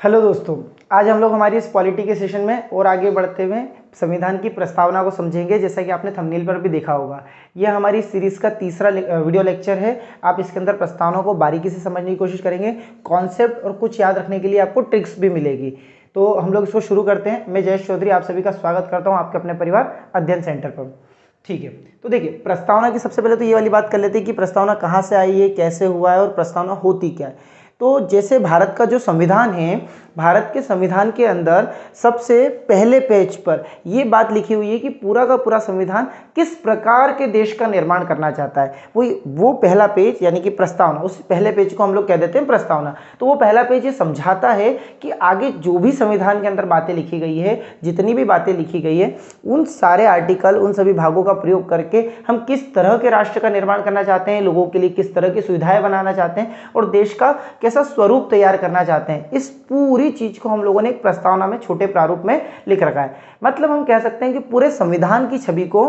Hello दोस्तों, आज हम लोग हमारी इस पॉलिटी के सेशन में और आगे बढ़ते हुए संविधान की प्रस्तावना को समझेंगे। जैसा कि आपने थंबनेल पर भी देखा होगा, यह हमारी सीरीज़ का तीसरा वीडियो लेक्चर है। आप इसके अंदर प्रस्तावना को बारीकी से समझने की कोशिश करेंगे। कॉन्सेप्ट और कुछ याद रखने के लिए आपको ट्रिक्स भी मिलेगी। तो हम लोग इसको शुरू करते हैं। मैं जयेश चौधरी आप सभी का स्वागत करता हूँ आपके अपने परिवार अध्ययन सेंटर पर। ठीक है, तो देखिए प्रस्तावना की सबसे पहले तो ये वाली बात कर लेते हैं कि प्रस्तावना कहाँ से आई है, कैसे हुआ है और प्रस्तावना होती क्या है। तो जैसे भारत का जो संविधान है, भारत के संविधान के अंदर सबसे पहले पेज पर यह बात लिखी हुई है कि पूरा का पूरा संविधान किस प्रकार के देश का निर्माण करना चाहता है। वो पहला पेज यानी कि प्रस्तावना, उस पहले पेज को हम लोग कह देते हैं प्रस्तावना। तो वो पहला पेज ये समझाता है कि आगे जो भी संविधान के अंदर बातें लिखी गई है, जितनी भी बातें लिखी गई है, उन सारे आर्टिकल, उन सभी भागों का प्रयोग करके हम किस तरह के राष्ट्र का निर्माण करना चाहते हैं, लोगों के लिए किस तरह की सुविधाएं बनाना चाहते हैं और देश का कैसा स्वरूप तैयार करना चाहते हैं। इस पूरी चीज को हम लोगों ने एक प्रस्तावना में छोटे प्रारूप में लिख रखा है। मतलब हम कह सकते हैं कि पूरे संविधान की छवि को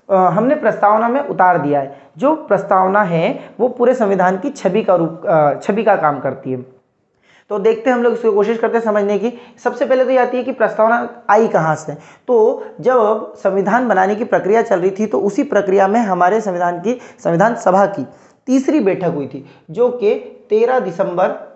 हमने प्रस्तावना में उतार दिया है। जो प्रस्तावना है वो पूरे संविधान की छवि का काम करती है। तो देखते हैं हम लोग इसको कोशिश करते हैं समझने की। सबसे पहले तो ये आती है कि प्रस्तावना आई कहाँ से। तो जब संविधान बनाने की प्रक्रिया चल रही थी तो उसी प्रक्रिया में हमारे संविधान सभा की तीसरी बैठक हुई थी, जो कि 13 दिसंबर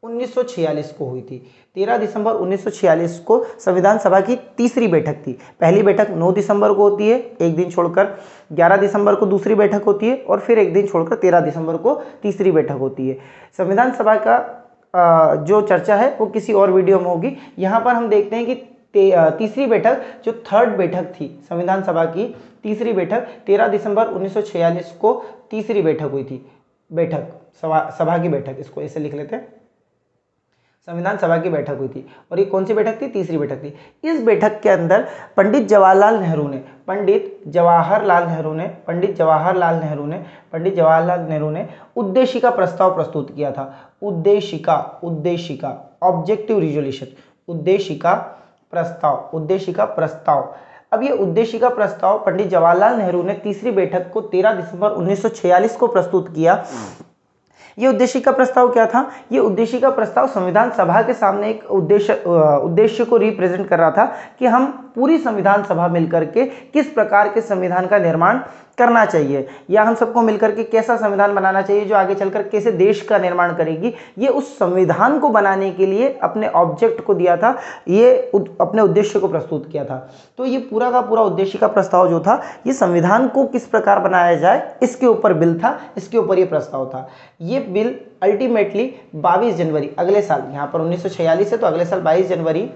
1946 को हुई थी। 13 दिसंबर 1946 को संविधान सभा की तीसरी बैठक थी। पहली बैठक 9 दिसंबर को होती है, एक दिन छोड़कर। 11 दिसंबर को दूसरी बैठक होती है और फिर एक दिन छोड़कर 13 दिसंबर को तीसरी बैठक होती है। संविधान सभा का जो चर्चा है वो किसी और वीडियो में होगी। यहाँ पर हम देखते हैं कि तीसरी बैठक, जो थर्ड बैठक थी संविधान सभा की तीसरी बैठक, 13 दिसंबर 1946 को तीसरी बैठक हुई थी। सभा की बैठक, इसको ऐसे लिख लेते हैं, संविधान सभा की बैठक हुई थी। और ये कौन सी बैठक थी? तीसरी बैठक थी। इस बैठक के अंदर पंडित जवाहरलाल नेहरू ने उद्देशिका प्रस्ताव प्रस्तुत किया था। उद्देशिका ऑब्जेक्टिव रिजोल्यूशन, उद्देशिका प्रस्ताव। अब ये उद्देशिका प्रस्ताव पंडित जवाहरलाल नेहरू ने तीसरी बैठक को 13 दिसंबर 1946 को प्रस्तुत किया। ये उद्देशिका प्रस्ताव क्या था? ये उद्देशिका प्रस्ताव संविधान सभा के सामने एक उद्देश्य को रिप्रेजेंट कर रहा था कि हम पूरी संविधान सभा मिलकर के किस प्रकार के संविधान का निर्माण करना चाहिए, या हम सबको मिलकर के कैसा संविधान बनाना चाहिए जो आगे चलकर कैसे देश का निर्माण करेगी। ये उस संविधान को बनाने के लिए अपने ऑब्जेक्ट को दिया था, ये अपने उद्देश्य को प्रस्तुत किया था। तो ये पूरा का पूरा उद्देशिका प्रस्ताव जो था, ये संविधान को किस प्रकार बनाया जाए इसके ऊपर बिल था, इसके ऊपर ये प्रस्ताव था। ये बिल अल्टीमेटली 22 जनवरी अगले साल, यहाँ पर 1946 है तो अगले साल 22 जनवरी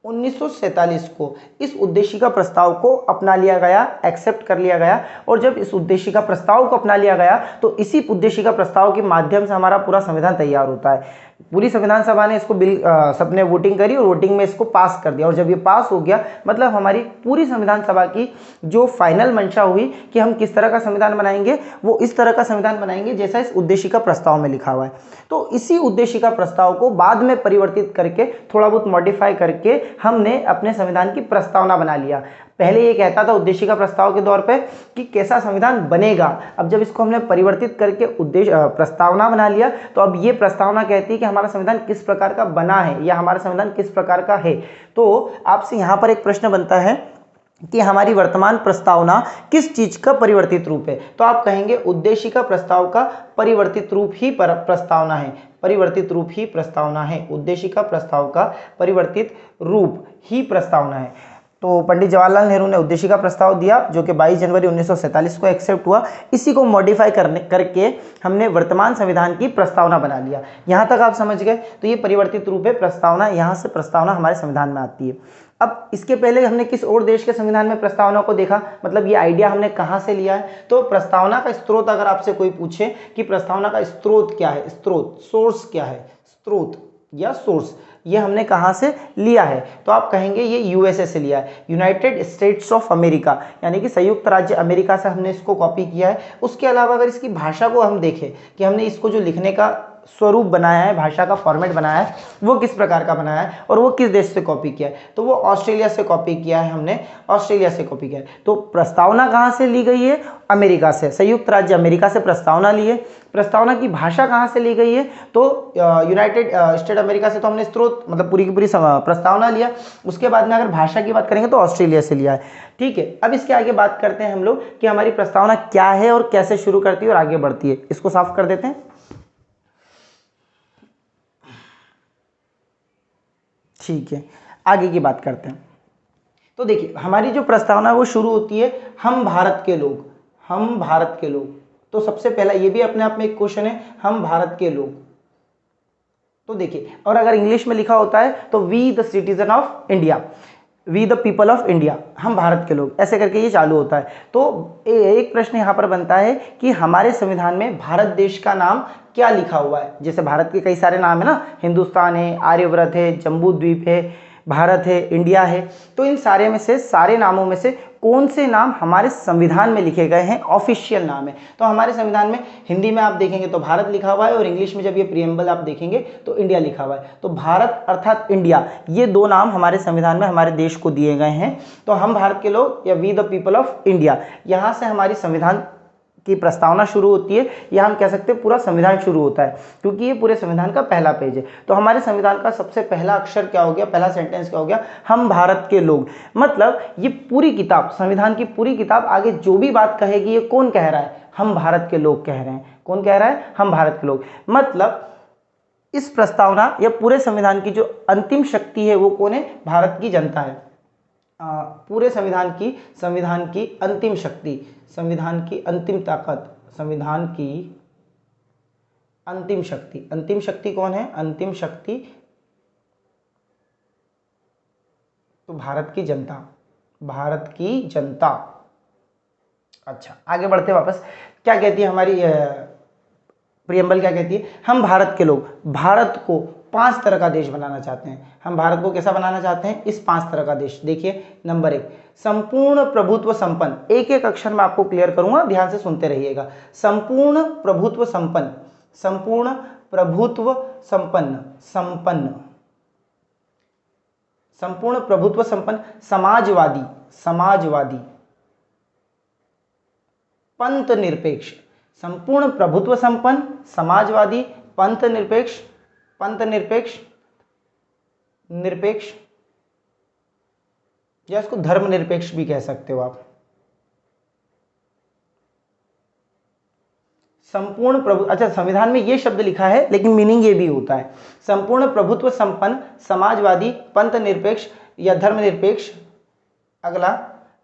1947 को इस उद्देशिका प्रस्ताव को अपना लिया गया, एक्सेप्ट कर लिया गया। और जब इस उद्देशिका प्रस्ताव को अपना लिया गया तो इसी उद्देशिका प्रस्ताव के माध्यम से हमारा पूरा संविधान तैयार होता है। पूरी संविधान सभा ने इसको बिल सबने वोटिंग करी और वोटिंग में इसको पास कर दिया। और जब ये पास हो गया, मतलब हमारी पूरी संविधान सभा की जो फाइनल मंशा हुई कि हम किस तरह का संविधान बनाएंगे, वो इस तरह का संविधान बनाएंगे जैसा इस उद्देशिका प्रस्ताव में लिखा हुआ है। तो इसी उद्देशिका प्रस्ताव को बाद में परिवर्तित करके, थोड़ा बहुत मॉडिफाई करके हमने अपने संविधान की प्रस्तावना बना लिया। पहले ये कहता था उद्देशिका प्रस्ताव के तौर पे कि कैसा संविधान बनेगा। अब जब इसको हमने परिवर्तित करके प्रस्तावना बना लिया, तो अब ये प्रस्तावना कहती है कि हमारा संविधान किस प्रकार का बना है या हमारा संविधान किस प्रकार का है। तो आपसे यहाँ पर एक प्रश्न बनता है कि हमारी वर्तमान प्रस्तावना किस चीज का परिवर्तित रूप है। तो आप कहेंगे उद्देशिका प्रस्ताव का परिवर्तित रूप ही प्रस्तावना है। उद्देशिका प्रस्ताव का परिवर्तित रूप ही प्रस्तावना है। तो पंडित जवाहरलाल नेहरू ने उद्देशिका प्रस्ताव दिया, जो कि 22 जनवरी 1947 को एक्सेप्ट हुआ। इसी को मॉडिफाई करके हमने वर्तमान संविधान की प्रस्तावना बना लिया। यहाँ तक आप समझ गए। तो ये परिवर्तित रूप है प्रस्तावना, यहाँ से प्रस्तावना हमारे संविधान में आती है। अब इसके पहले हमने किस और देश के संविधान में प्रस्तावना को देखा, मतलब ये आइडिया हमने कहाँ से लिया है। तो प्रस्तावना का स्रोत, अगर आपसे कोई पूछे कि प्रस्तावना का स्रोत क्या है, सोर्स क्या है, स्रोत या सोर्स, ये हमने कहाँ से लिया है, तो आप कहेंगे ये यूएसए से लिया है, यूनाइटेड स्टेट्स ऑफ अमेरिका, यानी कि संयुक्त राज्य अमेरिका से हमने इसको कॉपी किया है। उसके अलावा अगर इसकी भाषा को हम देखें कि हमने इसको जो लिखने का स्वरूप बनाया है, भाषा का फॉर्मेट बनाया है, वो किस प्रकार का बनाया है और वो किस देश से कॉपी किया है, तो वो ऑस्ट्रेलिया से कॉपी किया है, हमने ऑस्ट्रेलिया से कॉपी किया है। तो प्रस्तावना कहाँ से ली गई है? अमेरिका से, संयुक्त राज्य अमेरिका से प्रस्तावना ली है। प्रस्तावना की भाषा कहाँ से ली गई है, तो यूनाइटेड स्टेट अमेरिका से तो हमने स्रोत मतलब पूरी की पूरी प्रस्तावना लिया। उसके बाद में अगर भाषा की बात करेंगे तो ऑस्ट्रेलिया से लिया है। ठीक है, अब इसके आगे बात करते हैं हम लोग कि हमारी प्रस्तावना क्या है और कैसे शुरू करती है और आगे बढ़ती है। इसको साफ कर देते हैं। ठीक है, आगे की बात करते हैं। तो देखिए हमारी जो प्रस्तावना वो शुरू होती है हम भारत के लोग, हम भारत के लोग। तो सबसे पहला ये भी अपने आप में एक क्वेश्चन है, हम भारत के लोग। तो देखिए, और अगर इंग्लिश में लिखा होता है तो we the citizen of India, we the people of India, हम भारत के लोग, ऐसे करके ये चालू होता है। तो एक प्रश्न यहाँ पर बनता है कि हमारे संविधान में भारत देश का नाम क्या लिखा हुआ है। जैसे भारत के कई सारे नाम है ना, हिंदुस्तान है, आर्यव्रत है, जम्बू द्वीप है, भारत है, इंडिया है। तो इन सारे में से, सारे नामों में से कौन से नाम हमारे संविधान में लिखे गए हैं, ऑफिशियल नाम है। तो हमारे संविधान में हिंदी में आप देखेंगे तो भारत लिखा हुआ है और इंग्लिश में जब ये प्रीएम्बल आप देखेंगे तो इंडिया लिखा हुआ है। तो भारत अर्थात इंडिया, ये दो नाम हमारे संविधान में हमारे देश को दिए गए हैं। तो हम भारत के लोग या we the people of India, यहाँ से हमारी संविधान की प्रस्तावना शुरू होती है, या हम कह सकते हैं पूरा संविधान शुरू होता है, क्योंकि ये पूरे संविधान का पहला पेज है। तो हमारे संविधान का सबसे पहला अक्षर क्या हो गया, पहला सेंटेंस क्या हो गया, हम भारत के लोग। मतलब ये पूरी किताब, संविधान की पूरी किताब आगे जो भी बात कहेगी ये कौन कह रहा है, हम भारत के लोग कह रहे हैं। कौन कह रहा है, हम भारत के लोग। मतलब इस प्रस्तावना या पूरे संविधान की जो अंतिम शक्ति है वो कौन है, भारत की जनता है। पूरे संविधान की अंतिम शक्ति, संविधान की अंतिम ताकत, संविधान की अंतिम शक्ति, अंतिम शक्ति कौन है, अंतिम शक्ति तो भारत की जनता, भारत की जनता। अच्छा, आगे बढ़ते वापस, क्या कहती है हमारी प्रियम्बल, क्या कहती है, हम भारत के लोग भारत को 5 तरह का देश बनाना चाहते हैं। हम भारत को कैसा बनाना चाहते हैं, इस 5 तरह का देश। देखिए, नंबर 1, संपूर्ण प्रभुत्व संपन्न। एक एक अक्षर मैं आपको क्लियर करूंगा, ध्यान से सुनते रहिएगा। संपूर्ण प्रभुत्व संपन्न, संपूर्ण प्रभुत्व संपन्न, संपन्न, संपूर्ण प्रभुत्व संपन्न, समाजवादी, समाजवादी, पंथ निरपेक्ष, संपूर्ण प्रभुत्व संपन्न, समाजवादी, पंथ निरपेक्ष, पंथ निरपेक्ष, निरपेक्ष, या इसको धर्मनिरपेक्ष भी कह सकते हो आप। संपूर्ण प्रभु, अच्छा संविधान में ये शब्द लिखा है लेकिन मीनिंग ये भी होता है, संपूर्ण प्रभुत्व संपन्न, समाजवादी, पंथ निरपेक्ष या धर्मनिरपेक्ष। अगला,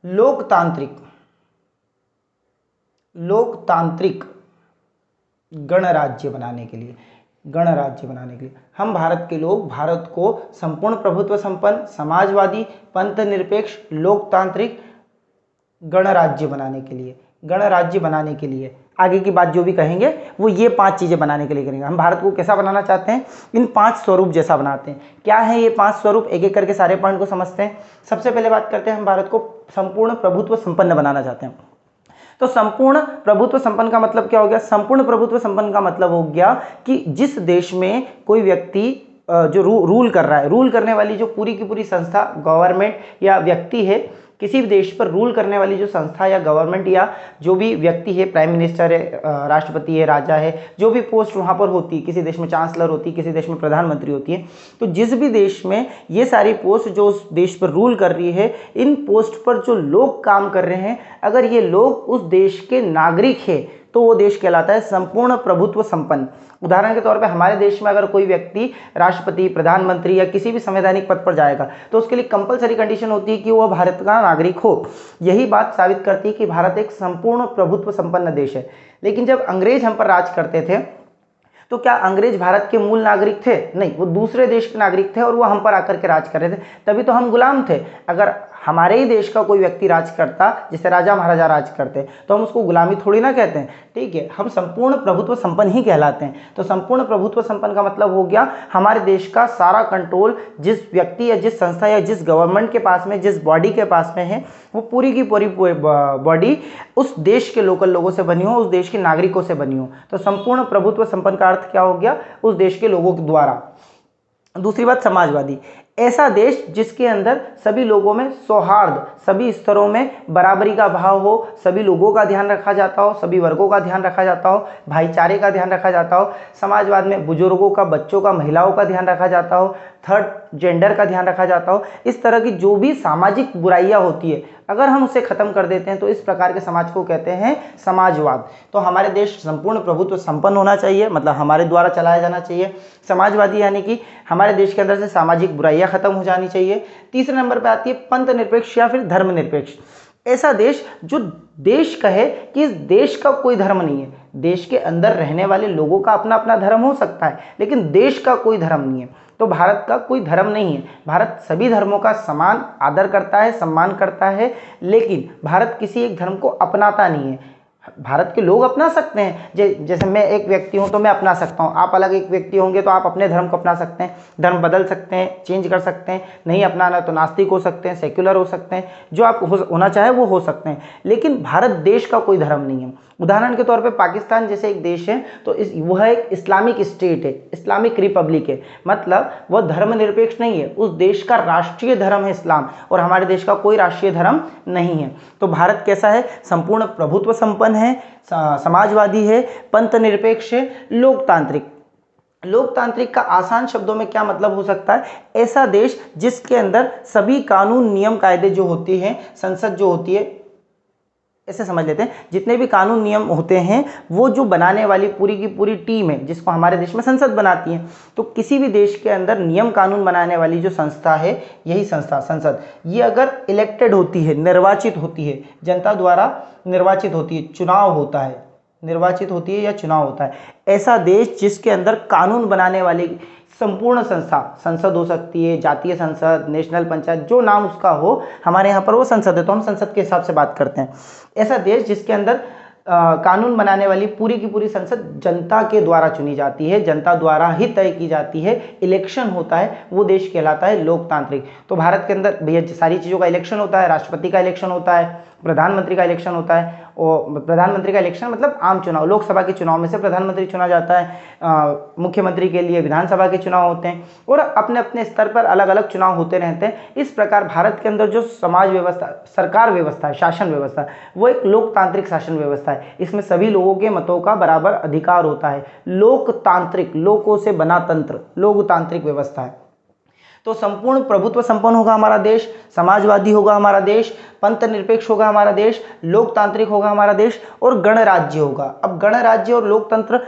लोकतांत्रिक, लोकतांत्रिक गणराज्य बनाने के लिए, गणराज्य बनाने के लिए हम भारत के लोग भारत को संपूर्ण प्रभुत्व संपन्न, समाजवादी, पंथ निरपेक्ष, लोकतांत्रिक गणराज्य बनाने के लिए, गणराज्य बनाने के लिए आगे की बात जो भी कहेंगे वो ये 5 चीजें बनाने के लिए करेंगे। हम भारत को कैसा बनाना चाहते हैं, इन 5 स्वरूप जैसा बनाते हैं। क्या है ये 5 स्वरूप, एक एक करके सारे पॉइंट को समझते हैं। सबसे पहले बात करते हैं, हम भारत को संपूर्ण प्रभुत्व संपन्न बनाना चाहते हैं। तो संपूर्ण प्रभुत्व संपन्न का मतलब क्या हो गया, संपूर्ण प्रभुत्व संपन्न का मतलब हो गया कि जिस देश में कोई व्यक्ति जो रूल कर रहा है, रूल करने वाली जो पूरी की पूरी संस्था, गवर्नमेंट या व्यक्ति है, किसी भी देश पर रूल करने वाली जो संस्था या गवर्नमेंट या जो भी व्यक्ति है, प्राइम मिनिस्टर है, राष्ट्रपति है, राजा है, जो भी पोस्ट वहाँ पर होती है, किसी देश में चांसलर होती है, किसी देश में प्रधानमंत्री होती है। तो जिस भी देश में ये सारी पोस्ट जो उस देश पर रूल कर रही है, इन पोस्ट पर जो लोग काम कर रहे हैं, अगर ये लोग उस देश के नागरिक है तो वो देश कहलाता है संपूर्ण प्रभुत्व संपन्न। उदाहरण के तौर पे हमारे देश में अगर कोई व्यक्ति राष्ट्रपति, प्रधानमंत्री या किसी भी संवैधानिक पद पर जाएगा तो उसके लिए कंपलसरी कंडीशन होती है कि वो भारत का नागरिक हो। यही बात साबित करती है कि भारत एक संपूर्ण प्रभुत्व संपन्न देश है। लेकिन जब अंग्रेज हम पर राज करते थे तो क्या अंग्रेज भारत के मूल नागरिक थे? नहीं, वो दूसरे देश के नागरिक थे और वो हम पर आकर के राज कर रहे थे, तभी तो हम गुलाम थे। अगर हमारे ही देश का कोई व्यक्ति राज करता, जैसे राजा महाराजा राज करते, तो हम उसको गुलामी थोड़ी ना कहते हैं। ठीक है, हम संपूर्ण प्रभुत्व संपन्न ही कहलाते हैं। तो संपूर्ण प्रभुत्व संपन्न का मतलब हो गया हमारे देश का सारा कंट्रोल जिस व्यक्ति या जिस संस्था या जिस गवर्नमेंट के पास में, जिस बॉडी के पास में है, वो पूरी की पूरी बॉडी उस देश के लोकल लोगों से बनी हो, उस देश के नागरिकों से बनी हो। तो संपूर्ण प्रभुत्व संपन्न का अर्थ क्या हो गया, उस देश के लोगों के द्वारा। दूसरी बात, समाजवादी। ऐसा देश जिसके अंदर सभी लोगों में सौहार्द, सभी स्तरों में बराबरी का भाव हो, सभी लोगों का ध्यान रखा जाता हो, सभी वर्गों का ध्यान रखा जाता हो, भाईचारे का ध्यान रखा जाता हो, समाजवाद में बुजुर्गों का, बच्चों का, महिलाओं का ध्यान रखा जाता हो, थर्ड जेंडर का ध्यान रखा जाता हो। इस तरह की जो भी सामाजिक बुराइयां होती है, अगर हम उसे खत्म कर देते हैं तो इस प्रकार के समाज को कहते हैं समाजवाद। तो हमारे देश संपूर्ण प्रभुत्व संपन्न होना चाहिए, मतलब हमारे द्वारा चलाया जाना चाहिए। समाजवादी यानी कि हमारे देश के अंदर से सामाजिक बुराइयां खत्म हो जानी चाहिए। तीसरे नंबर पर आती है पंथ निरपेक्ष या फिर धर्मनिरपेक्ष। ऐसा देश जो देश कहे कि इस देश का कोई धर्म नहीं है, देश के अंदर रहने वाले लोगों का अपना अपना धर्म हो सकता है, लेकिन देश का कोई धर्म नहीं है। तो भारत का कोई धर्म नहीं है, भारत सभी धर्मों का समान आदर करता है, सम्मान करता है, लेकिन भारत किसी एक धर्म को अपनाता नहीं है। भारत के लोग अपना सकते हैं, जैसे मैं एक व्यक्ति हूं तो मैं अपना सकता हूं, आप अलग एक व्यक्ति होंगे तो आप अपने धर्म को अपना सकते हैं, धर्म बदल सकते हैं, चेंज कर सकते हैं, नहीं अपनाना तो नास्तिक हो सकते हैं, सेक्युलर हो सकते हैं, जो आप होना चाहे वो हो सकते हैं, लेकिन भारत देश का कोई धर्म नहीं है। उदाहरण के तौर पे पाकिस्तान जैसे एक देश है तो वह एक इस्लामिक स्टेट है, इस्लामिक रिपब्लिक है, मतलब वह धर्मनिरपेक्ष नहीं है, उस देश का राष्ट्रीय धर्म है इस्लाम, और हमारे देश का कोई राष्ट्रीय धर्म नहीं है। तो भारत कैसा है? संपूर्ण प्रभुत्व संपन्न है, समाजवादी है, पंथ निरपेक्ष है, लोकतांत्रिक। लोकतांत्रिक का आसान शब्दों में क्या मतलब हो सकता है? ऐसा देश जिसके अंदर सभी कानून, नियम, कायदे जो होती हैं, संसद जो होती है, ऐसे समझ लेते हैं, जितने भी कानून नियम होते हैं वो जो बनाने वाली पूरी की पूरी टीम है, जिसको हमारे देश में संसद बनाती है। तो किसी भी देश के अंदर नियम कानून बनाने वाली जो संस्था है, यही संस्था संसद, ये अगर इलेक्टेड होती है, निर्वाचित होती है, जनता द्वारा निर्वाचित होती है, चुनाव होता है, निर्वाचित होती है या चुनाव होता है, ऐसा देश जिसके अंदर कानून बनाने वाली संपूर्ण संस्था, संसद हो सकती है, जातीय संसद, नेशनल पंचायत, जो नाम उसका हो, हमारे यहाँ पर वो संसद है तो हम संसद के हिसाब से बात करते हैं। ऐसा देश जिसके अंदर कानून बनाने वाली पूरी की पूरी संसद जनता के द्वारा चुनी जाती है, जनता द्वारा ही तय की जाती है, इलेक्शन होता है, वो देश कहलाता है लोकतांत्रिक। तो भारत के अंदर भैया सारी चीज़ों का इलेक्शन होता है, राष्ट्रपति का इलेक्शन होता है, प्रधानमंत्री का इलेक्शन होता है, और प्रधानमंत्री का इलेक्शन मतलब आम चुनाव, लोकसभा के चुनाव में से प्रधानमंत्री चुना जाता है, मुख्यमंत्री के लिए विधानसभा के चुनाव होते हैं, और अपने अपने स्तर पर अलग अलग चुनाव होते रहते हैं। इस प्रकार भारत के अंदर जो समाज व्यवस्था, सरकार व्यवस्था है, शासन व्यवस्था, वो एक लोकतांत्रिक शासन व्यवस्था है। इसमें सभी लोगों के मतों का बराबर अधिकार होता है। लोकतांत्रिक, लोगों से बना तंत्र, लोकतांत्रिक व्यवस्था है। तो संपूर्ण प्रभुत्व संपन्न होगा हमारा देश, समाजवादी होगा हमारा देश, पंथ निरपेक्ष होगा हमारा देश, लोकतांत्रिक होगा हमारा देश, और गणराज्य होगा। अब गणराज्य और लोकतंत्र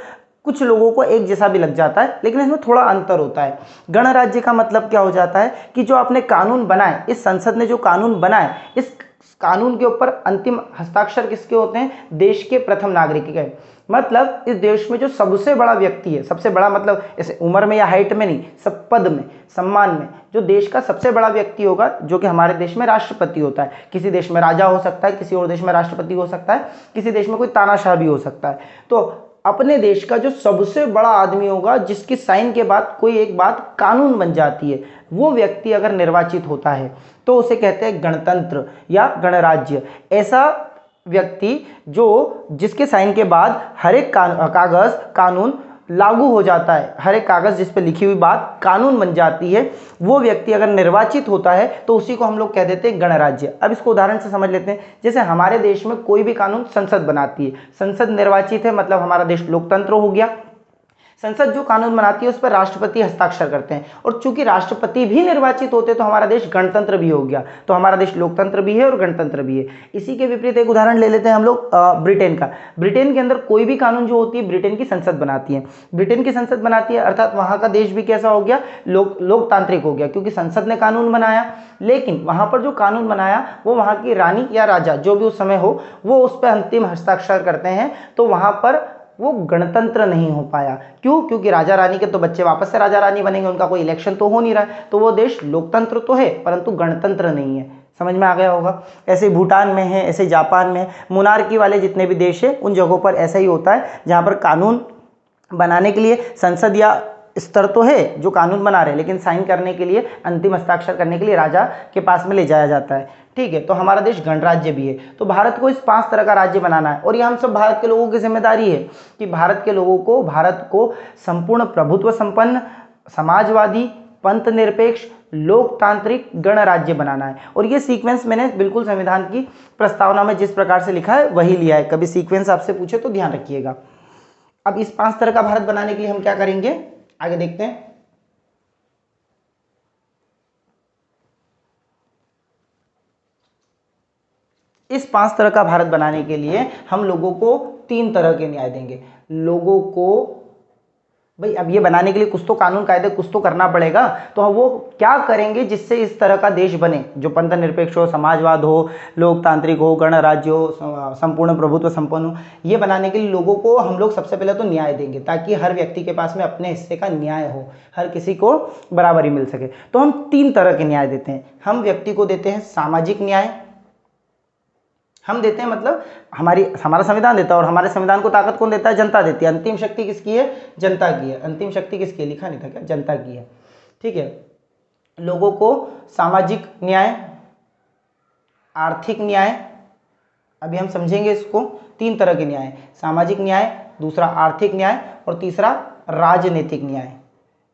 कुछ लोगों को एक जैसा भी लग जाता है, लेकिन इसमें थोड़ा अंतर होता है। गणराज्य का मतलब क्या हो जाता है कि जो आपने कानून बनाए, इस संसद ने जो कानून बनाए, इस कानून के ऊपर अंतिम हस्ताक्षर किसके होते हैं? देश के प्रथम नागरिक के। मतलब इस देश में जो सबसे बड़ा व्यक्ति है, सबसे बड़ा मतलब ऐसे उम्र में या हाइट में नहीं, सब पद में, सम्मान में, जो देश का सबसे बड़ा व्यक्ति होगा, जो कि हमारे देश में राष्ट्रपति होता है। किसी देश में राजा हो सकता है, किसी और देश में राष्ट्रपति हो सकता है, किसी देश में कोई तानाशाह भी हो सकता है। तो अपने देश का जो सबसे बड़ा आदमी होगा, जिसकी साइन के बाद कोई एक बात कानून बन जाती है, वो व्यक्ति अगर निर्वाचित होता है तो उसे कहते हैं गणतंत्र या गणराज्य। ऐसा व्यक्ति जो जिसके साइन के बाद हर एक कागज, कानून लागू हो जाता है, हर एक कागज जिस पे लिखी हुई बात कानून बन जाती है, वो व्यक्ति अगर निर्वाचित होता है तो उसी को हम लोग कह देते हैं गणराज्य। अब इसको उदाहरण से समझ लेते हैं। जैसे हमारे देश में कोई भी कानून संसद बनाती है, संसद निर्वाचित है, मतलब हमारा देश लोकतंत्र हो गया। संसद जो कानून बनाती है उस पर राष्ट्रपति हस्ताक्षर करते हैं, और चूंकि राष्ट्रपति भी निर्वाचित होते तो हमारा देश गणतंत्र भी हो गया। तो हमारा देश लोकतंत्र भी है और गणतंत्र भी है। इसी के विपरीत एक उदाहरण ले लेते हैं हम लोग ब्रिटेन का। ब्रिटेन के अंदर कोई भी कानून जो होती है ब्रिटेन की संसद बनाती है, ब्रिटेन की संसद बनाती है, अर्थात वहां का देश भी कैसा हो गया? लोकतांत्रिक हो गया, क्योंकि संसद ने कानून बनाया। लेकिन वहां पर जो कानून बनाया वो वहां की रानी या राजा जो भी उस समय हो, वो उस पर अंतिम हस्ताक्षर करते हैं। तो वहां पर वो गणतंत्र नहीं हो पाया। क्यों? क्योंकि राजा रानी के तो बच्चे वापस से राजा रानी बनेंगे, उनका कोई इलेक्शन तो हो नहीं रहा है। तो वो देश लोकतंत्र तो है परंतु गणतंत्र नहीं है। समझ में आ गया होगा। ऐसे भूटान में है, ऐसे जापान में है, मोनार्की वाले जितने भी देश है उन जगहों पर ऐसा ही होता है, जहाँ पर कानून बनाने के लिए संसद या स्तर तो है जो कानून बना रहे, लेकिन साइन करने के लिए, अंतिम हस्ताक्षर करने के लिए राजा के पास में ले जाया जाता है। ठीक है, तो हमारा देश गणराज्य भी है। तो भारत को इस 5 तरह का राज्य बनाना है, और ये हम सब भारत के लोगों की जिम्मेदारी है कि भारत के लोगों को भारत को संपूर्ण प्रभुत्व संपन्न, समाजवादी, पंथ निरपेक्ष, लोकतांत्रिक गणराज्य बनाना है। और ये सीक्वेंस मैंने बिल्कुल संविधान की प्रस्तावना में जिस प्रकार से लिखा है वही लिया है, कभी सीक्वेंस आपसे पूछे तो ध्यान रखिएगा। अब इस 5 तरह का भारत बनाने के लिए हम क्या करेंगे, आगे देखते हैं। इस 5 तरह का भारत बनाने के लिए हम लोगों को 3 तरह के न्याय देंगे। लोगों को भाई अब ये बनाने के लिए कुछ तो कानून कायदे कुछ तो करना पड़ेगा, तो हम वो क्या करेंगे जिससे इस तरह का देश बने जो पंथ निरपेक्ष हो, समाजवाद हो, लोकतांत्रिक हो, गणराज्य हो, संपूर्ण प्रभुत्व संपन्न हो। ये बनाने के लिए लोगों को हम लोग सबसे पहले तो न्याय देंगे ताकि हर व्यक्ति के पास में अपने हिस्से का न्याय हो, हर किसी को बराबरी मिल सके। तो हम 3 तरह के न्याय देते हैं। हम व्यक्ति को देते हैं सामाजिक न्याय, हम देते हैं मतलब हमारा संविधान देता है, और हमारे संविधान को ताकत कौन देता है, जनता देती है। अंतिम शक्ति किसकी है, जनता की है। अंतिम शक्ति किसकी है, लिखा नहीं था क्या, जनता की है, ठीक है। लोगों को सामाजिक न्याय, आर्थिक न्याय, अभी हम समझेंगे इसको। 3 तरह के न्याय, सामाजिक न्याय, दूसरा आर्थिक न्याय और तीसरा राजनीतिक न्याय।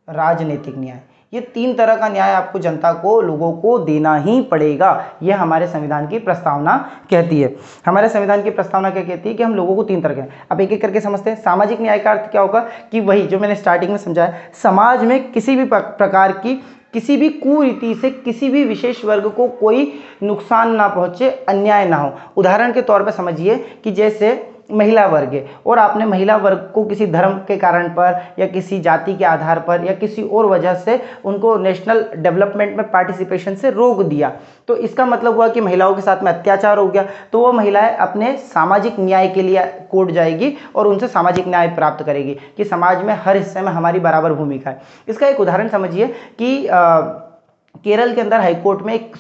राजनीतिक न्याय, ये 3 तरह का न्याय आपको जनता को, लोगों को देना ही पड़ेगा। ये हमारे संविधान की प्रस्तावना कहती है। हमारे संविधान की प्रस्तावना क्या कहती है कि हम लोगों को 3 तरह के, अब एक एक करके समझते हैं। सामाजिक न्याय का अर्थ क्या होगा कि वही जो मैंने स्टार्टिंग में समझाया, समाज में किसी भी प्रकार की किसी भी कुरीति से किसी भी विशेष वर्ग को कोई नुकसान ना पहुंचे, अन्याय ना हो। उदाहरण के तौर पर समझिए कि जैसे महिला वर्ग है और आपने महिला वर्ग को किसी धर्म के कारण पर या किसी जाति के आधार पर या किसी और वजह से उनको नेशनल डेवलपमेंट में पार्टिसिपेशन से रोक दिया, तो इसका मतलब हुआ कि महिलाओं के साथ में अत्याचार हो गया। तो वो महिलाएं अपने सामाजिक न्याय के लिए कोर्ट जाएगी और उनसे सामाजिक न्याय प्राप्त करेगी कि समाज में हर हिस्से में हमारी बराबर भूमिका है। इसका एक उदाहरण समझिए कि केरल के अंदर हाईकोर्ट में एक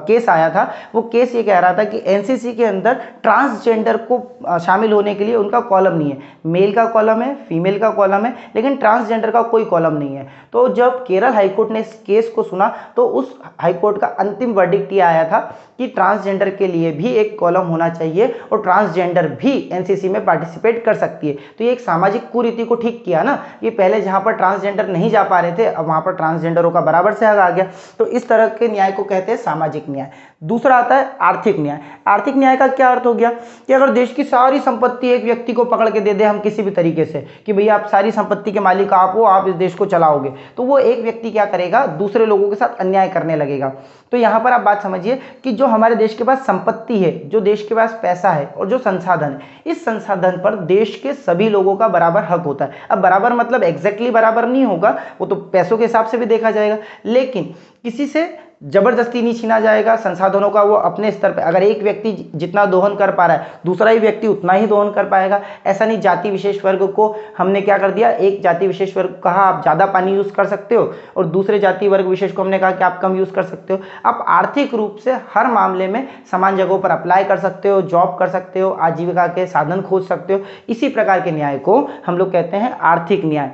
केस आया था। वो केस ये कह रहा था कि एनसीसी के अंदर ट्रांसजेंडर को शामिल होने के लिए उनका कॉलम नहीं है। मेल का कॉलम है, फीमेल का कॉलम है, लेकिन ट्रांसजेंडर का कोई कॉलम नहीं है। तो जब केरल हाईकोर्ट ने इस केस को सुना तो उस हाईकोर्ट का अंतिम वर्डिक्ट ये आया था कि ट्रांसजेंडर के लिए भी एक कॉलम होना चाहिए और ट्रांसजेंडर भी एनसीसी में पार्टिसिपेट कर सकती है। तो ये एक सामाजिक कुरीति को ठीक किया ना। ये पहले जहाँ पर ट्रांसजेंडर नहीं जा पा रहे थे, अब वहाँ पर ट्रांसजेंडरों का बराबर से हक आ गया। तो इस तरह के न्याय को कहते हैं सामाजिक न्याय। दूसरा आता है आर्थिक न्याय। आर्थिक न्याय का क्या अर्थ हो गया कि अगर देश की सारी संपत्ति एक व्यक्ति को पकड़ के दे दे हम किसी भी तरीके से कि भैया आप सारी संपत्ति के मालिक आप हो, आप इस देश को चलाओगे, तो वो एक व्यक्ति क्या करेगा, दूसरे लोगों के साथ अन्याय करने लगेगा। तो यहाँ पर आप बात समझिए कि जो हमारे देश के पास संपत्ति है, जो देश के पास पैसा है और जो संसाधन है, इस संसाधन पर देश के सभी लोगों का बराबर हक होता है। अब बराबर मतलब एग्जैक्टली बराबर नहीं होगा, वो तो पैसों के हिसाब से भी देखा जाएगा, लेकिन किसी से जबरदस्ती नहीं छीना जाएगा संसाधनों का। वो अपने स्तर पर, अगर एक व्यक्ति जितना दोहन कर पा रहा है दूसरा ही व्यक्ति उतना ही दोहन कर पाएगा। ऐसा नहीं जाति विशेष वर्ग को हमने क्या कर दिया, एक जाति विशेष वर्ग को कहा आप ज़्यादा पानी यूज़ कर सकते हो और दूसरे जाति वर्ग विशेष को हमने कहा कि आप कम यूज़ कर सकते हो। आप आर्थिक रूप से हर मामले में समान जगहों पर अप्लाई कर सकते हो, जॉब कर सकते हो, आजीविका के साधन खोज सकते हो। इसी प्रकार के न्याय को हम लोग कहते हैं आर्थिक न्याय।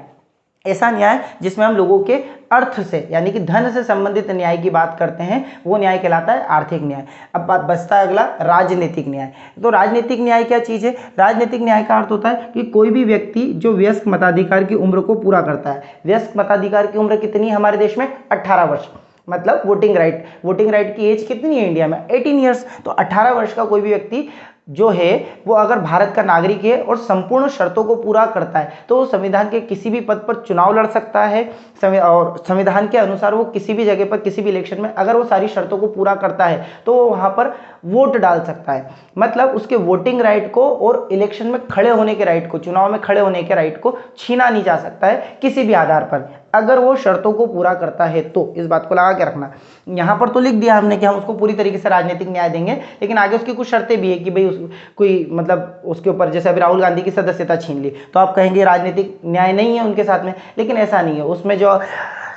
ऐसा न्याय जिसमें हम लोगों के अर्थ से यानी कि धन से संबंधित न्याय की बात करते हैं, वो न्याय कहलाता है आर्थिक न्याय। अब बात बचता है अगला राजनीतिक न्याय। तो राजनीतिक न्याय क्या चीज़ है? राजनीतिक न्याय का अर्थ होता है कि कोई भी व्यक्ति जो वयस्क मताधिकार की उम्र को पूरा करता है। वयस्क मताधिकार की उम्र कितनी है हमारे देश में? 18 वर्ष, मतलब वोटिंग राइट। वोटिंग राइट की एज कितनी है इंडिया में? 18 ईयर्स। तो 18 वर्ष का कोई भी व्यक्ति जो है वो अगर भारत का नागरिक है और संपूर्ण शर्तों को पूरा करता है तो वो संविधान के किसी भी पद पर चुनाव लड़ सकता है। और संविधान के अनुसार वो किसी भी जगह पर किसी भी इलेक्शन में अगर वो सारी शर्तों को पूरा करता है तो वो वहाँ पर वोट डाल सकता है। मतलब उसके वोटिंग राइट को और इलेक्शन में खड़े होने के राइट को, चुनाव में खड़े होने के राइट को छीना नहीं जा सकता है किसी भी आधार पर, अगर वो शर्तों को पूरा करता है। तो इस बात को लगा के रखना। यहाँ पर तो लिख दिया हमने कि हम उसको पूरी तरीके से राजनीतिक न्याय देंगे, लेकिन आगे उसकी कुछ शर्तें भी है कि भाई कोई मतलब उसके ऊपर, जैसे अभी राहुल गांधी की सदस्यता छीन ली तो आप कहेंगे राजनीतिक न्याय नहीं है उनके साथ में, लेकिन ऐसा नहीं है। उसमें जो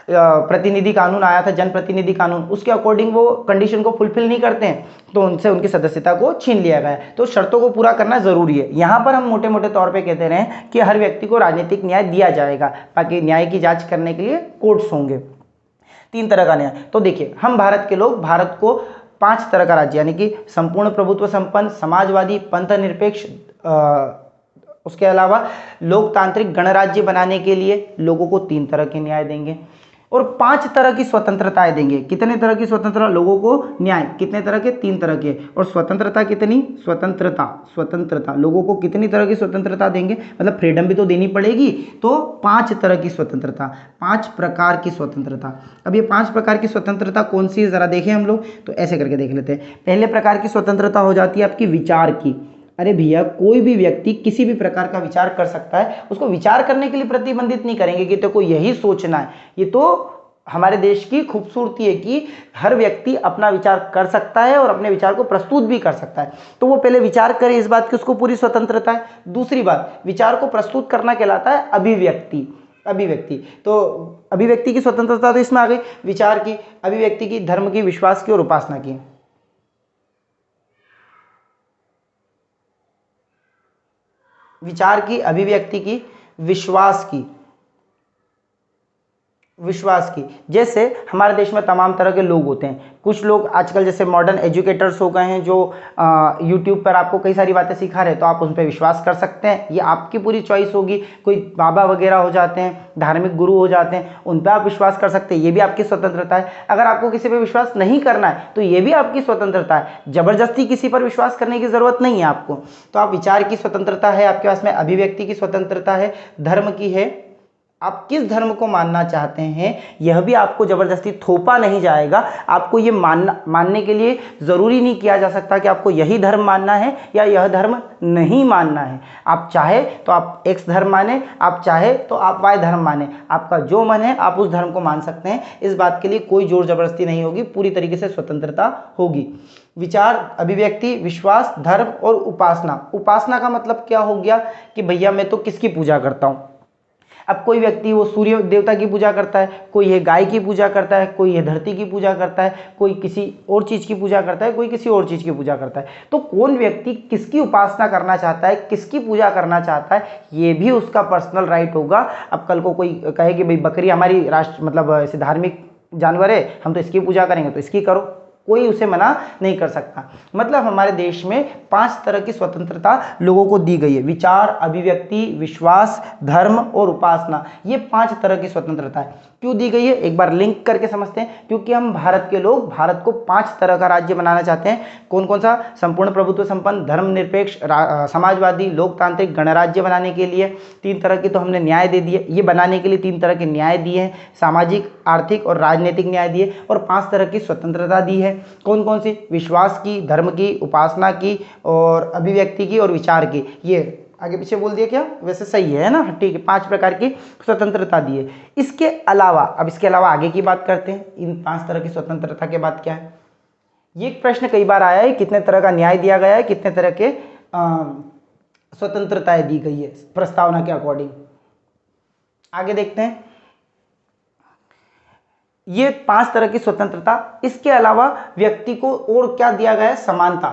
प्रतिनिधि कानून आया था, जनप्रतिनिधि कानून, उसके अकॉर्डिंग वो कंडीशन को फुलफिल नहीं करते हैं तो उनसे उनकी सदस्यता को छीन लिया गया है। तो शर्तों को पूरा करना जरूरी है। यहाँ पर हम मोटे मोटे तौर पे कहते रहे कि हर व्यक्ति को राजनीतिक न्याय दिया जाएगा, बाकी न्याय की जांच करने के लिए कोर्ट्स होंगे। 3 तरह का न्याय। तो देखिए हम भारत के लोग भारत को 5 तरह का राज्य यानी कि संपूर्ण प्रभुत्व संपन्न, समाजवादी, पंथ निरपेक्ष, उसके अलावा लोकतांत्रिक गणराज्य बनाने के लिए लोगों को 3 तरह के न्याय देंगे। और 5 तरह की स्वतंत्रताएं देंगे। कितने तरह की स्वतंत्रता? लोगों को न्याय कितने तरह के? 3 तरह के। और स्वतंत्रता कितनी? स्वतंत्रता लोगों को कितनी तरह की स्वतंत्रता देंगे? मतलब फ्रीडम भी तो देनी पड़ेगी। तो 5 तरह की स्वतंत्रता, 5 प्रकार की स्वतंत्रता। अब ये 5 प्रकार की स्वतंत्रता कौन सी है जरा देखें हम लोग, तो ऐसे करके देख लेते हैं। पहले प्रकार की स्वतंत्रता हो जाती है आपकी विचार की। अरे भैया, कोई भी व्यक्ति किसी भी प्रकार का विचार कर सकता है, उसको विचार करने के लिए प्रतिबंधित नहीं करेंगे कि तेरे को यही सोचना है। ये तो हमारे देश की खूबसूरती है कि हर व्यक्ति अपना विचार कर सकता है और अपने विचार को प्रस्तुत भी कर सकता है। तो वो पहले विचार करे, इस बात की उसको पूरी स्वतंत्रता है। दूसरी बात, विचार को प्रस्तुत करना कहलाता है अभिव्यक्ति। तो अभिव्यक्ति की स्वतंत्रता तो इसमें आ गई, विचार की, अभिव्यक्ति की, धर्म की, विश्वास की और उपासना की। विचार की, अभिव्यक्ति की, विश्वास की। जैसे हमारे देश में तमाम तरह के लोग होते हैं। कुछ लोग आजकल जैसे मॉडर्न एजुकेटर्स हो गए हैं जो यूट्यूब पर आपको कई सारी बातें सिखा रहे हैं, तो आप उन पर विश्वास कर सकते हैं, ये आपकी पूरी चॉइस होगी। कोई बाबा वगैरह हो जाते हैं, धार्मिक गुरु हो जाते हैं, उन पर आप विश्वास कर सकते हैं, ये भी आपकी स्वतंत्रता है। अगर आपको किसी पर विश्वास नहीं करना है तो ये भी आपकी स्वतंत्रता है। जबरदस्ती किसी पर विश्वास करने की जरूरत नहीं है आपको। तो आप विचार की स्वतंत्रता है आपके पास में, अभिव्यक्ति की स्वतंत्रता है, धर्म की है, आप किस धर्म को मानना चाहते हैं यह भी आपको जबरदस्ती थोपा नहीं जाएगा। आपको ये मानने के लिए ज़रूरी नहीं किया जा सकता कि आपको यही धर्म मानना है या यह धर्म नहीं मानना है। आप चाहे तो आप एक्स धर्म माने, आप चाहे तो आप वाई धर्म माने, आपका जो मन है आप उस धर्म को मान सकते हैं। इस बात के लिए कोई जोर जबरदस्ती नहीं होगी, पूरी तरीके से स्वतंत्रता होगी। विचार, अभिव्यक्ति, विश्वास, धर्म और उपासना। उपासना का मतलब क्या हो गया कि भैया मैं तो किसकी पूजा करता हूँ। अब कोई व्यक्ति वो सूर्य देवता की पूजा करता है, कोई है गाय की पूजा करता है, कोई है धरती की पूजा करता है, कोई किसी और चीज़ की पूजा करता है, कोई किसी और चीज़ की पूजा करता है। तो कौन व्यक्ति किसकी उपासना करना चाहता है, किसकी पूजा करना चाहता है, ये भी उसका पर्सनल राइट होगा। अब कल को कोई कहे कि भाई बकरी हमारी राष्ट्र मतलब ऐसे धार्मिक जानवर है, हम तो इसकी पूजा करेंगे, तो इसकी करो, कोई उसे मना नहीं कर सकता। मतलब हमारे देश में 5 तरह की स्वतंत्रता लोगों को दी गई है। विचार, अभिव्यक्ति, विश्वास, धर्म और उपासना, ये 5 तरह की स्वतंत्रता है। क्यों दी गई है एक बार लिंक करके समझते हैं। क्योंकि हम भारत के लोग भारत को 5 तरह का राज्य बनाना चाहते हैं। कौन कौन सा? संपूर्ण प्रभुत्व संपन्न, धर्मनिरपेक्ष, समाजवादी, लोकतांत्रिक, गणराज्य बनाने के लिए 3 तरह की तो हमने न्याय दे दिए। ये बनाने के लिए 3 तरह के न्याय दिए हैं, सामाजिक, आर्थिक और राजनीतिक न्याय दिए, और 5 तरह की स्वतंत्रता दी है। कौन कौन सी? विश्वास की, धर्म की, उपासना की और अभिव्यक्ति की और विचार की। ये आगे पीछे बोल दिया क्या? वैसे सही है ना? ठीक है, 5 प्रकार की स्वतंत्रता दी है। इसके अलावा, अब इसके अलावा आगे की बात करते हैं। इन 5 तरह की स्वतंत्रता के बाद क्या है? ये एक प्रश्न कई बार आया है, कितने तरह का न्याय दिया गया है, कितने तरह के स्वतंत्रताएं दी गई है प्रस्तावना के अकॉर्डिंग। आगे देखते हैं। ये 5 तरह की स्वतंत्रता, इसके अलावा व्यक्ति को और क्या दिया गया है? समानता।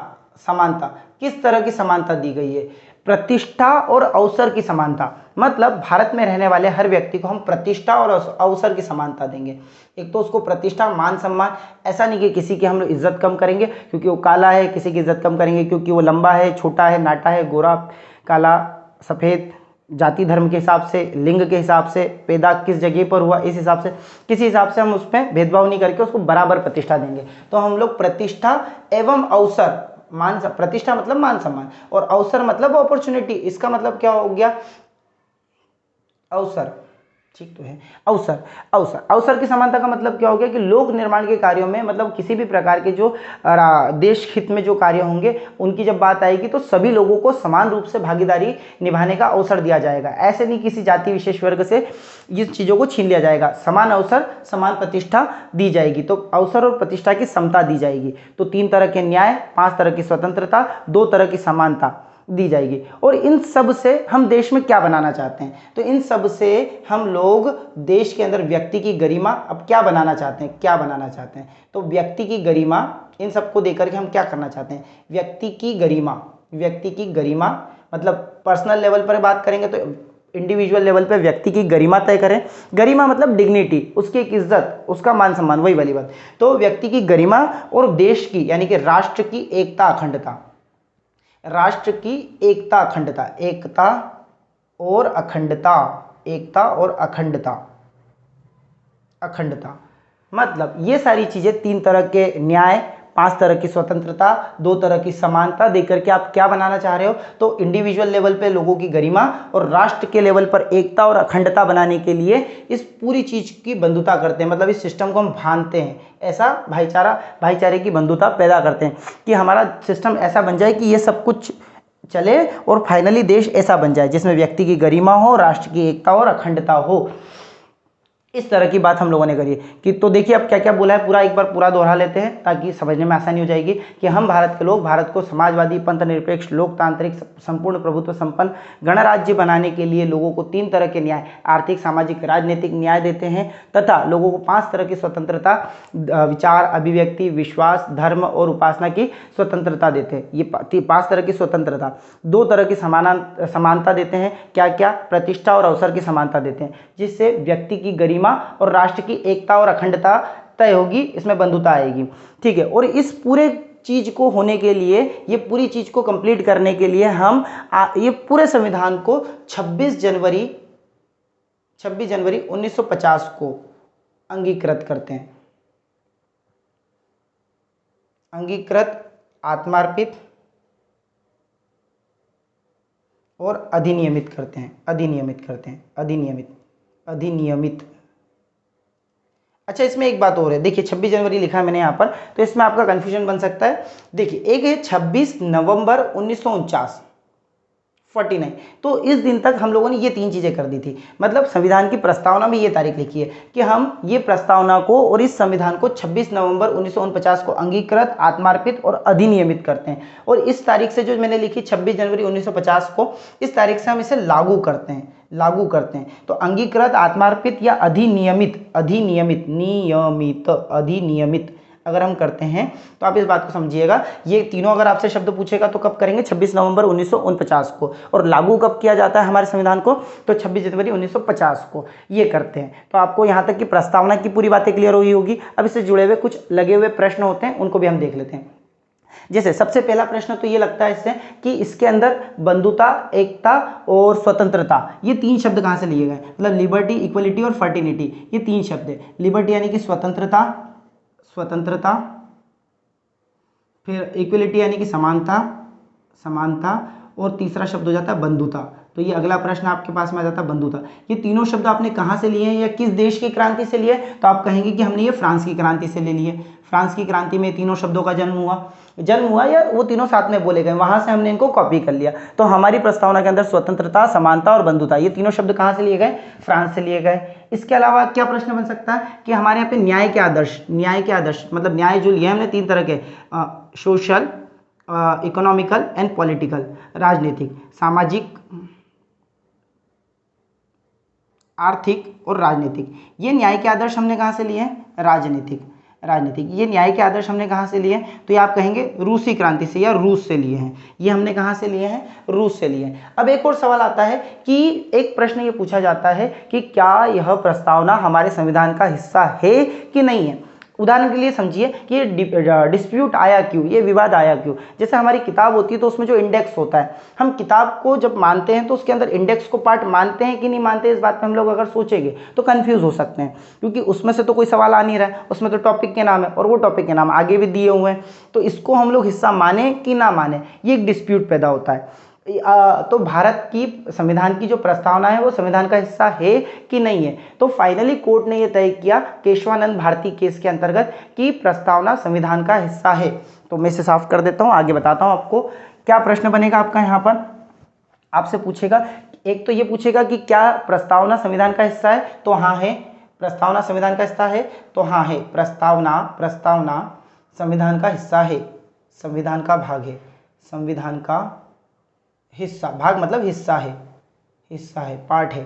किस तरह की समानता दी गई है? प्रतिष्ठा और अवसर की समानता। मतलब भारत में रहने वाले हर व्यक्ति को हम प्रतिष्ठा और अवसर की समानता देंगे। एक तो उसको प्रतिष्ठा, मान सम्मान, ऐसा नहीं कि किसी की हम लोग इज्जत कम करेंगे क्योंकि वो काला है, किसी की इज्जत कम करेंगे क्योंकि वो लंबा है, छोटा है, नाटा है, गोरा, काला, सफ़ेद, जाति धर्म के हिसाब से, लिंग के हिसाब से, पैदा किस जगह पर हुआ इस हिसाब से, किसी हिसाब से हम उस पर भेदभाव नहीं करके उसको बराबर प्रतिष्ठा देंगे। तो हम लोग प्रतिष्ठा एवं अवसर, प्रतिष्ठा मतलब मान सम्मान और अवसर मतलब अपॉर्चुनिटी। इसका मतलब क्या हो गया? अवसर, ठीक तो है। अवसर की समानता का मतलब क्या हो गया कि लोक निर्माण के कार्यों में, मतलब किसी भी प्रकार के जो देश हित में जो कार्य होंगे उनकी जब बात आएगी तो सभी लोगों को समान रूप से भागीदारी निभाने का अवसर दिया जाएगा। ऐसे नहीं किसी जाति विशेष वर्ग से ये चीज़ों को छीन लिया जाएगा। समान अवसर, समान प्रतिष्ठा दी जाएगी। तो अवसर और प्रतिष्ठा की समता दी जाएगी। तो 3 तरह के न्याय, 5 तरह की स्वतंत्रता, 2 तरह की समानता दी जाएगी। और इन सब से हम देश में क्या बनाना चाहते हैं? तो इन सब से हम लोग देश के अंदर व्यक्ति की गरिमा, अब क्या बनाना चाहते हैं? तो व्यक्ति की गरिमा, इन सबको देकर के हम क्या करना चाहते हैं? व्यक्ति की गरिमा मतलब पर्सनल लेवल पर बात करेंगे तो इंडिविजुअल लेवल पे व्यक्ति की गरिमा तय करें। गरिमा मतलब डिग्निटी, उसकी एक इज्जत, उसका मान सम्मान, वही वाली बात। तो व्यक्ति की गरिमा और देश की यानी कि राष्ट्र की एकता अखंडता, एकता और अखंडता। अखंडता। मतलब ये सारी चीजें, 3 तरह के न्याय, 5 तरह की स्वतंत्रता, 2 तरह की समानता देकर के आप क्या बनाना चाह रहे हो, तो इंडिविजुअल लेवल पे लोगों की गरिमा और राष्ट्र के लेवल पर एकता और अखंडता बनाने के लिए इस पूरी चीज की बंधुता करते हैं। मतलब इस सिस्टम को हम भानते हैं, ऐसा भाईचारे की बंधुता पैदा करते हैं कि हमारा सिस्टम ऐसा बन जाए कि ये सब कुछ चले और फाइनली देश ऐसा बन जाए जिसमें व्यक्ति की गरिमा हो, राष्ट्र की एकता और अखंडता हो। इस तरह की बात हम लोगों ने करी कि, तो देखिए अब क्या क्या बोला है, पूरा एक बार पूरा दोहरा लेते हैं ताकि समझने में आसानी हो जाएगी कि हम भारत के लोग भारत को समाजवादी, पंथ निरपेक्ष, लोकतांत्रिक, संपूर्ण प्रभुत्व संपन्न गणराज्य बनाने के लिए लोगों को 3 तरह के न्याय, आर्थिक, सामाजिक, राजनीतिक न्याय देते हैं तथा लोगों को 5 तरह की स्वतंत्रता, विचार, अभिव्यक्ति, विश्वास, धर्म और उपासना की स्वतंत्रता देते हैं। ये 5 तरह की स्वतंत्रता। 2 तरह की समानता देते हैं, क्या क्या, प्रतिष्ठा और अवसर की समानता देते हैं जिससे व्यक्ति की गरिमा और राष्ट्र की एकता और अखंडता तय होगी, इसमें बंधुता आएगी। ठीक है, और इस पूरे चीज को होने के लिए, ये पूरी चीज को कंप्लीट करने के लिए हम ये पूरे संविधान को 26 जनवरी 1950 को अंगीकृत करते हैं। अंगीकृत, आत्मार्पित और अधिनियमित करते हैं। अधिनियमित। अच्छा, इसमें एक बात और है, देखिए 26 जनवरी लिखा है मैंने यहाँ पर, तो इसमें आपका कंफ्यूजन बन सकता है। देखिए एक है 26 नवंबर 1949, 49, तो इस दिन तक हम लोगों ने ये 3 चीजें कर दी थी। मतलब संविधान की प्रस्तावना में ये तारीख लिखी है कि हम ये प्रस्तावना को और इस संविधान को 26 नवंबर 1949 को अंगीकृत, आत्मार्पित और अधिनियमित करते हैं। और इस तारीख से जो मैंने लिखी 26 जनवरी 1950 को, इस तारीख से हम इसे लागू करते हैं। तो अंगीकृत, आत्मार्पित या अधिनियमित अगर हम करते हैं तो आप इस बात को समझिएगा, ये तीनों अगर आपसे शब्द पूछेगा तो कब करेंगे, 26 नवंबर 1949 को, और लागू कब किया जाता है हमारे संविधान को, तो 26 जनवरी 1950 को ये करते हैं। तो आपको यहाँ तक की प्रस्तावना की पूरी बातें क्लियर हुई होगी। अब इससे जुड़े हुए कुछ लगे हुए प्रश्न होते हैं, उनको भी हम देख लेते हैं। जैसे सबसे पहला प्रश्न तो ये लगता है इससे कि इसके अंदर बंधुता, एकता और स्वतंत्रता, ये 3 शब्द कहाँ से लिए गए, मतलब लिबर्टी, इक्वलिटी और फर्टिनिटी, ये 3 शब्द है। लिबर्टी यानी कि स्वतंत्रता, फिर इक्वलिटी यानी कि समानता, और तीसरा शब्द हो जाता है बंधुता। तो ये अगला प्रश्न आपके पास में आ जाता है बंधुता। ये तीनों शब्द आपने कहाँ से लिए हैं या किस देश की क्रांति से लिए, तो आप कहेंगे कि हमने ये फ्रांस की क्रांति से ले लिए। फ्रांस की क्रांति में तीनों शब्दों का जन्म हुआ या वो तीनों साथ में बोले गए, वहां से हमने इनको कॉपी कर लिया। तो हमारी प्रस्तावना के अंदर स्वतंत्रता, समानता और बंधुता, ये तीनों शब्द कहाँ से लिए गए, फ्रांस से लिए गए। इसके अलावा क्या प्रश्न बन सकता है कि हमारे यहाँ पे न्याय के आदर्श, मतलब न्याय जो लिए हमने 3 तरह के, सोशल, इकोनॉमिकल एंड पॉलिटिकल, राजनीतिक, सामाजिक, आर्थिक और राजनीतिक। ये न्याय के आदर्श हमने कहाँ से लिए हैं, राजनीतिक। ये न्याय के आदर्श हमने कहाँ से लिए हैं, तो ये आप कहेंगे रूसी क्रांति से या रूस से लिए हैं। ये हमने कहाँ से लिए हैं, रूस से लिए हैं। अब एक और सवाल आता है कि एक प्रश्न ये पूछा जाता है कि क्या यह प्रस्तावना हमारे संविधान का हिस्सा है कि नहीं है। उदाहरण के लिए समझिए कि ये डिस्प्यूट आया क्यों, ये विवाद आया क्यों। जैसे हमारी किताब होती है तो उसमें जो इंडेक्स होता है, हम किताब को जब मानते हैं तो उसके अंदर इंडेक्स को पार्ट मानते हैं कि नहीं मानते, इस बात पे हम लोग अगर सोचेंगे तो कंफ्यूज हो सकते हैं, क्योंकि उसमें से तो कोई सवाल आ नहीं रहा है, उसमें तो टॉपिक के नाम है और वो टॉपिक के नाम आगे भी दिए हुए हैं। तो इसको हम लोग हिस्सा माने कि ना माने, ये एक डिस्प्यूट पैदा होता है। तो भारत की संविधान की जो प्रस्तावना है वो संविधान का हिस्सा है कि नहीं है। तो फाइनली कोर्ट ने ये तय किया केशवानंद भारती केस के अंतर्गत कि प्रस्तावना संविधान का हिस्सा है। तो मैं इसे साफ कर देता हूँ, आगे बताता हूँ आपको क्या प्रश्न बनेगा आपका। यहाँ पर आपसे पूछेगा, एक तो ये पूछेगा कि क्या प्रस्तावना संविधान का हिस्सा है, तो हाँ है। प्रस्तावना संविधान का हिस्सा है, तो हाँ है। प्रस्तावना संविधान का हिस्सा है, संविधान का भाग है, संविधान का हिस्सा, भाग मतलब हिस्सा है, पार्ट है।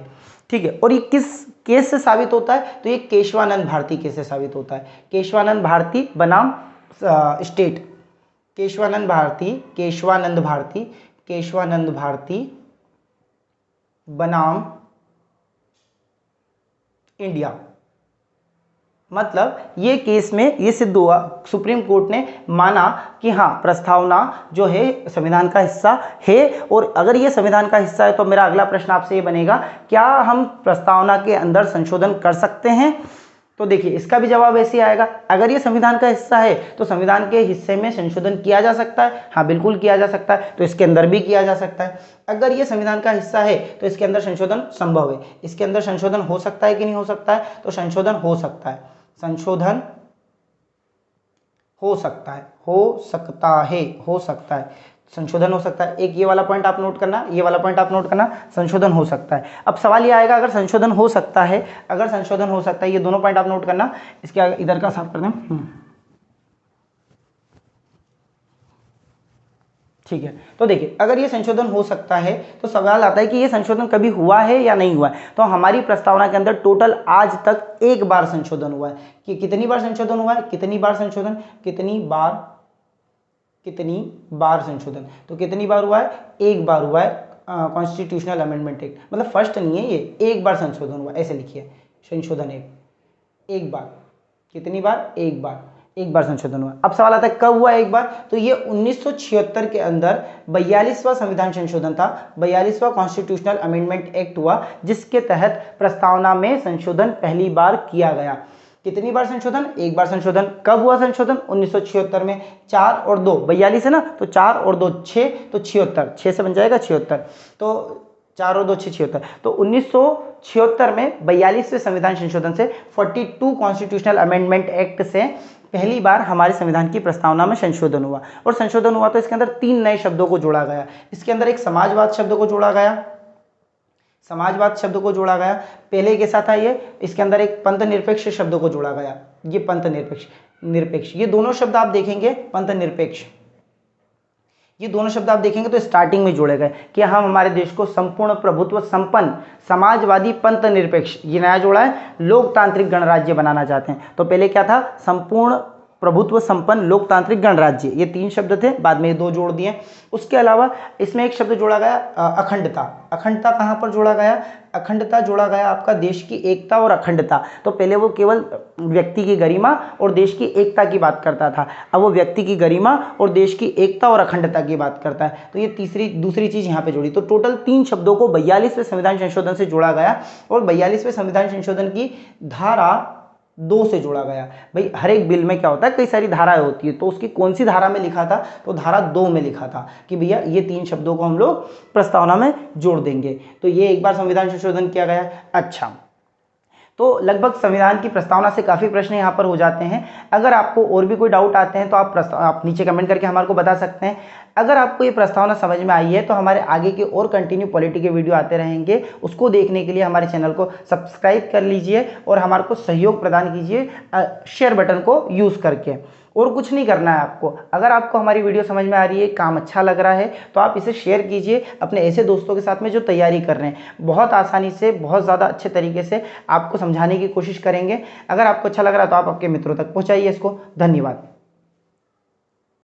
ठीक है, और ये किस केस से साबित होता है, तो ये केशवानंद भारती केस से साबित होता है। केशवानंद भारती बनाम स्टेट, केशवानंद भारती बनाम इंडिया। मतलब ये केस में ये सिद्ध हुआ, सुप्रीम कोर्ट ने माना कि हाँ प्रस्तावना जो है संविधान का हिस्सा है। और अगर ये संविधान का हिस्सा है तो मेरा अगला प्रश्न आपसे ये बनेगा, क्या हम प्रस्तावना के अंदर संशोधन कर सकते हैं। तो देखिए इसका भी जवाब ऐसे ही आएगा। अगर ये संविधान का हिस्सा है तो संविधान के हिस्से में संशोधन किया जा सकता है, हाँ बिल्कुल किया जा सकता है, तो इसके अंदर भी किया जा सकता है। अगर ये संविधान का हिस्सा है तो इसके अंदर संशोधन संभव है, इसके अंदर संशोधन हो सकता है कि नहीं हो सकता है, तो संशोधन हो सकता है, संशोधन हो सकता है, हो सकता है, संशोधन हो सकता है। एक ये वाला पॉइंट आप नोट करना, ये वाला पॉइंट आप नोट करना, संशोधन हो सकता है। अब सवाल ये आएगा, अगर संशोधन हो सकता है, अगर संशोधन हो सकता है, ये दोनों पॉइंट आप नोट करना, इसके इधर का साफ कर दें, ठीक है। तो देखिए अगर ये संशोधन हो सकता है तो सवाल आता है कि ये संशोधन कभी हुआ है या नहीं हुआ है। तो हमारी प्रस्तावना के अंदर टोटल आज तक एक बार संशोधन हुआ है। कि कितनी बार संशोधन हुआ है, कितनी बार संशोधन, कितनी बार संशोधन, तो कितनी बार हुआ है, एक बार हुआ है कॉन्स्टिट्यूशनल अमेंडमेंट एक्ट, मतलब फर्स्ट नहीं है ये, एक बार संशोधन हुआ, ऐसे लिखिए संशोधन एक बार, कितनी बार, एक बार संशोधन हुआ। अब सवाल आता है कब हुआ एक बार, तो ये 1976 के अंदर 42वां संविधान संशोधन था, 42वां कॉन्स्टिट्यूशनल अमेंडमेंट एक्ट हुआ, जिसके तहत प्रस्तावना में संशोधन पहली बार किया गया। कितनी बार संशोधन, एक बार संशोधन। कब हुआ संशोधन, 1976 में। 4 और 2 42 है ना, तो 4 और 2 6, तो 76, 6 से बन जाएगा 76, तो 4 और 2 6 76। तो 1976 में 42वें संविधान संशोधन से 42 कॉन्स्टिट्यूशनल अमेंडमेंट एक्ट से पहली बार हमारे संविधान की प्रस्तावना में संशोधन हुआ। और संशोधन हुआ तो इसके अंदर 3 नए शब्दों को जोड़ा गया। इसके अंदर एक समाजवाद शब्द को जोड़ा गया, समाजवाद शब्द को जोड़ा गया, पहले कैसा था ये, इसके अंदर एक पंथ निरपेक्ष शब्द को जोड़ा गया, ये पंथ निरपेक्ष, ये दोनों शब्द आप देखेंगे, पंथ निरपेक्ष, ये दोनों शब्द आप देखेंगे तो स्टार्टिंग में जोड़े गए कि हम हमारे देश को संपूर्ण प्रभुत्व संपन्न समाजवादी पंथ निरपेक्ष, ये नया जोड़ा है, लोकतांत्रिक गणराज्य बनाना चाहते हैं। तो पहले क्या था, संपूर्ण प्रभुत्व संपन्न लोकतांत्रिक गणराज्य, ये 3 शब्द थे, बाद में 2 जोड़ दिए। उसके अलावा इसमें एक शब्द जोड़ा गया अखंडता। अखंडता कहाँ पर जोड़ा गया, अखंडता जोड़ा गया आपका देश की एकता और अखंडता। तो पहले वो केवल व्यक्ति की गरिमा और देश की एकता की बात करता था, अब वो व्यक्ति की गरिमा और देश की एकता और अखंडता की बात करता है। तो ये दूसरी चीज यहाँ पे जोड़ी। तो टोटल 3 शब्दों को 42वें संविधान संशोधन से जोड़ा गया और 42वें संविधान संशोधन की धारा 2 से जोड़ा गया। भाई हर एक बिल में क्या होता है, कई सारी धाराएं होती है, तो उसकी कौन सी धारा में लिखा था, तो धारा 2 में लिखा था कि भैया ये 3 शब्दों को हम लोग प्रस्तावना में जोड़ देंगे। तो ये एक बार संविधान संशोधन किया गया। अच्छा, तो लगभग संविधान की प्रस्तावना से काफ़ी प्रश्न यहाँ पर हो जाते हैं। अगर आपको और भी कोई डाउट आते हैं तो आप नीचे कमेंट करके हमारे को बता सकते हैं। अगर आपको ये प्रस्तावना समझ में आई है तो हमारे आगे के और कंटिन्यू पॉलिटी के वीडियो आते रहेंगे, उसको देखने के लिए हमारे चैनल को सब्सक्राइब कर लीजिए और हमारे को सहयोग प्रदान कीजिए शेयर बटन को यूज़ करके। और कुछ नहीं करना है आपको। अगर आपको हमारी वीडियो समझ में आ रही है, काम अच्छा लग रहा है, तो आप इसे शेयर कीजिए अपने ऐसे दोस्तों के साथ में जो तैयारी कर रहे हैं। बहुत आसानी से, बहुत ज़्यादा अच्छे तरीके से आपको समझाने की कोशिश करेंगे। अगर आपको अच्छा लग रहा है तो आप आपके मित्रों तक पहुँचाइए इसको। धन्यवाद।